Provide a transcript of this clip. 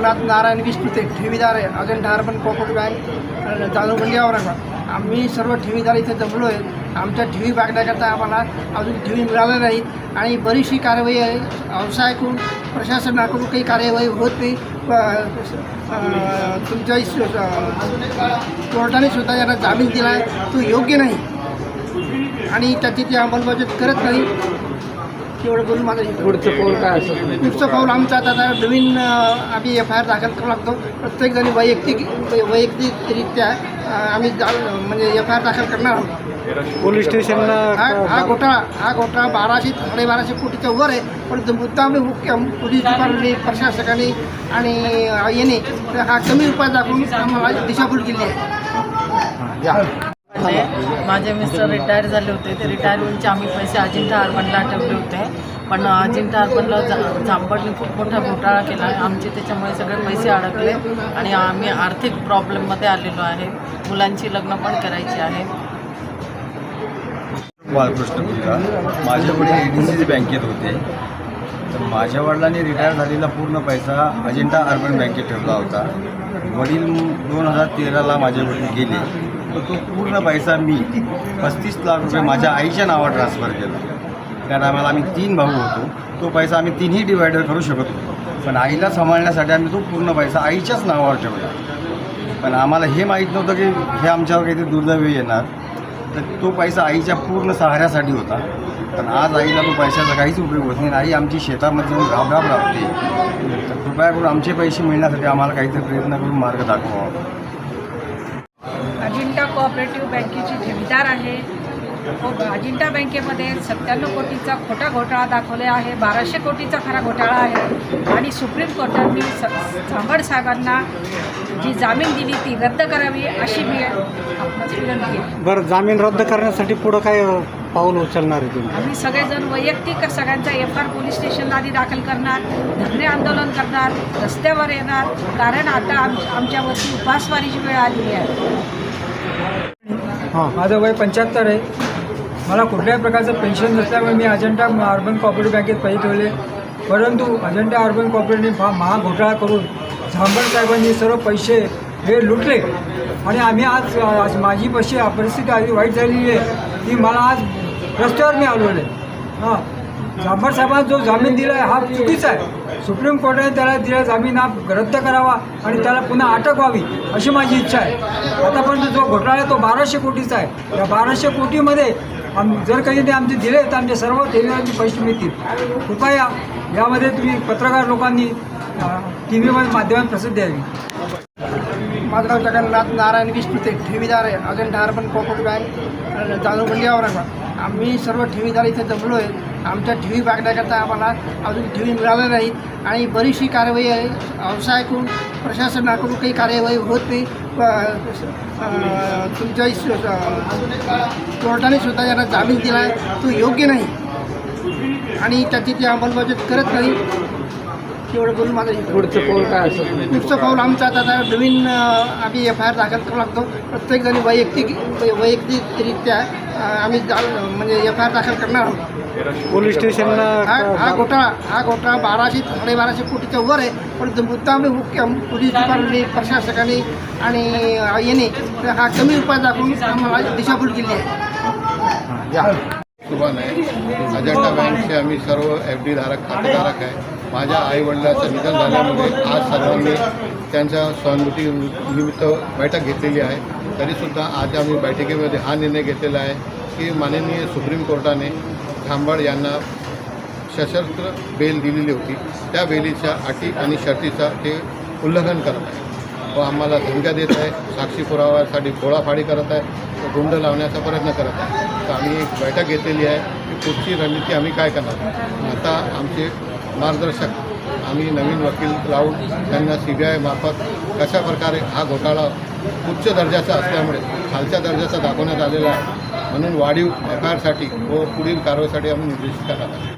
जगन्नाथ नारायण विष्णुते ठेवीदार आहे Ajanta urban cooperative bank Jadhavgandi Aurangabad. आम्ही सर्व ठेवीदार इथे जमलो आहे। आमच्या ठेवी बागण्याकरता आम्हाला अजून ठेवी मिळाल्या नाहीत आणि बरीचशी कार्यवाही आहे। व्यवसायाकडून प्रशासनाकडून काही कार्यवाही होत नाही। तुमच्या कोर्टाने सुद्धा यांना जामीन दिला आहे, तो योग्य नाही आणि त्याची ती अंमलबजावणी करत नाही। एवढं बोलून माझं पुढचं पाऊल काय असेल? पुढचं पाऊल आमचं आता नवीन आम्ही FIR दाखल करू लागतो। प्रत्येकजणी वैयक्तिकरित्या आम्ही म्हणजे FIR दाखल करणार आहोत। पोलीस स्टेशनला हा घोटाळा 1200-1250 कोटीच्या वर आहे, परंतु मुद्दाम पोलीस डिपार्टमेंटने प्रशासकाने आणि याने हा कमी उपाय दाखवून आम्हाला दिशाभूल केली आहे। माझे मिस्टर रिटायर झाले होते, ते रिटायर होऊनचे आम्ही पैसे अजिंठा अर्बनला ठेवले होते, पण अजिंठा अर्बनला झांबडने खूप मोठा घोटाळा केला आहे। आमचे त्याच्यामुळे सगळे पैसे अडकले आणि आम्ही आर्थिक प्रॉब्लेममध्ये आलेलो आहे। मुलांची लग्न पण करायची आहे। बाळकृष्ण मुलगा, माझे वडील ADCC बँकेत होते, तर माझ्या वडिलांनी रिटायर झालेला पूर्ण पैसा अजिंठा अर्बन बँकेत ठेवला होता। वडील 2013ला माझे वडील गेले, तर तो पूर्ण पैसा मी 35 लाख रुपये माझ्या आईच्या नावावर ट्रान्सफर केला। कारण आम्ही 3 भाऊ होतो, तो पैसा आम्ही 3ही डिवायडर करू शकत होतो, पण आईला सांभाळण्यासाठी आम्ही तो पूर्ण पैसा आईच्याच नावावर ठेवला। पण आम्हाला हे माहीत नव्हतं की हे आमच्यावर काहीतरी दुर्दैव येणार, तर तो पैसा आईच्या पूर्ण सहाऱ्यासाठी होता। पण आज आईला तो पैशाचा काहीच उपयोग होत नाही। आई आमची शेतामध्ये जाऊन राबराब राबते, तर कृपया करून आमचे पैसे मिळण्यासाठी आम्हाला काहीतरी प्रयत्न करून मार्ग दाखवा। अजिंठा कोऑपरेटिव्ह बँकेची ठेवीदार आहे। अजिंठा बँकेमध्ये 97 कोटीचा खोटा घोटाळा दाखवला आहे, 1200 कोटीचा खरा घोटाळा आहे आणि सुप्रीम कोर्टाने झांबड साहेबांना जी जामीन दिली ती रद्द करावी अशी मी आपणास विनंती आहे। बरं, जामीन रद्द करण्यासाठी पुढं काय पाऊल उचलणार आहे तुम्ही? आम्ही सगळेजण वैयक्तिक सगळ्यांचा FIR पोलीस स्टेशनला आधी दाखल करणार, धरणे आंदोलन करणार, रस्त्यावर येणार, कारण आता आमच्यावरती उपासमारीची वेळ आलेली आहे। माझं वय 75 आहे। मला कुठल्याही प्रकारचं पेन्शन नसल्यामुळे मी अजिंठा अर्बन कोऑपरेटिव्ह बँकेत पैसे ठेवले, परंतु अजिंठा अर्बन कोऑपरेटिव्हने महाघोटाळा करून झांबड साहेबांनी सर्व पैसे हे लुटले आणि आम्ही आज माझी परिस्थिती आधी वाईट झालेली आहे की मला आज रस्त्यावर मी आलो आहे। झांबड साहेबांना जो जामीन दिला आहे हा चुकीचा आहे। सुप्रीम कोर्टाने त्याला दिला जामीन हा रद्द करावा आणि त्याला पुन्हा अटक व्हावी अशी माझी इच्छा आहे। आतापर्यंत जो घोटाळा आहे तो 1200 कोटीचा आहे। या 1200 कोटीमध्ये जर काही ते आमचे दिले तर आमचे सर्व ठेवीदारांचे पैसे मिळतील। कृपया यामध्ये तुम्ही पत्रकार लोकांनी TV माध्यमात प्रसिद्ध द्यावी। माझं नाव जगन्नाथ नारायण विष्णुते ठेवीदार आहे Ajanta urban cooperative bank Jadhavgandi Aurangabad. आम्ही सर्व ठेवीदार इथे जमलो आहे। आमच्या ठेवी बागण्याकरता आम्हाला अजून ठेवी मिळाल्या नाहीत आणि बरीचशी कार्यवाही आहे। व्यवसायाकडून प्रशासनाकडून काही कार्यवाही होत नाही। तुमच्या कोर्टाने सुद्धा यांना जामीन दिला आहे, तो योग्य नाही आणि त्याची ती अंमलबजावणी करत नाही। एवढं बोलून माझं पुढचं पाऊल काय असेल? पुढचं पाऊल आमचं आता नवीन आम्ही FIR दाखल करू लागतो। प्रत्येकजणी वैयक्तिकरित्या आम्ही म्हणजे FIR दाखल करणार आहोत। पोलीस स्टेशनला हा घोटाळा 1200-1250 कोटीच्या वर आहे, परंतु मुद्दाम पोलीस डिपार्टमेंटने प्रशासकाने आणि याने हा कमी उपाय दाखवून आम्हाला दिशाभूल केली आहे। सुभान आहे। अजंठा बँकचे आम्ही सर्व FD धारक खातेधारक आहे। माझ्या आईवडिलाचं निधन झाल्यामुळे आज सर्वांनी त्यांच्या सहानुभूतीनिमित्त बैठक घेतलेली आहे। तरीसुद्धा आज आम्ही बैठकीमध्ये हा निर्णय घेतलेला आहे की माननीय सुप्रीम कोर्टाने झांबड यांना सशस्त्र बेल दिलेली होती, त्या बेलीच्या अटी आणि शर्तीचा ते उल्लंघन करत आहे व आम्हाला धमक्या देत आहे, साक्षी पुराव्यासाठी फोडाफाडी करत आहे, गुंड लावण्याचा प्रयत्न करत आहे। तर आम्ही एक बैठक घेतलेली आहे की पुढची रणनीती आम्ही काय करणार। आता आमचे मार्गदर्शक आम्ही नवीन वकील लावून त्यांना CBI मार्फत कशा प्रकारे हा घोटाळा उच्च दर्जाचा असल्यामुळे खालच्या दर्जाचा दाखवण्यात आलेला आहे, म्हणून वाढीव FIR साठी व पुढील कारवाईसाठी आम्ही निर्देशित करणार आहोत।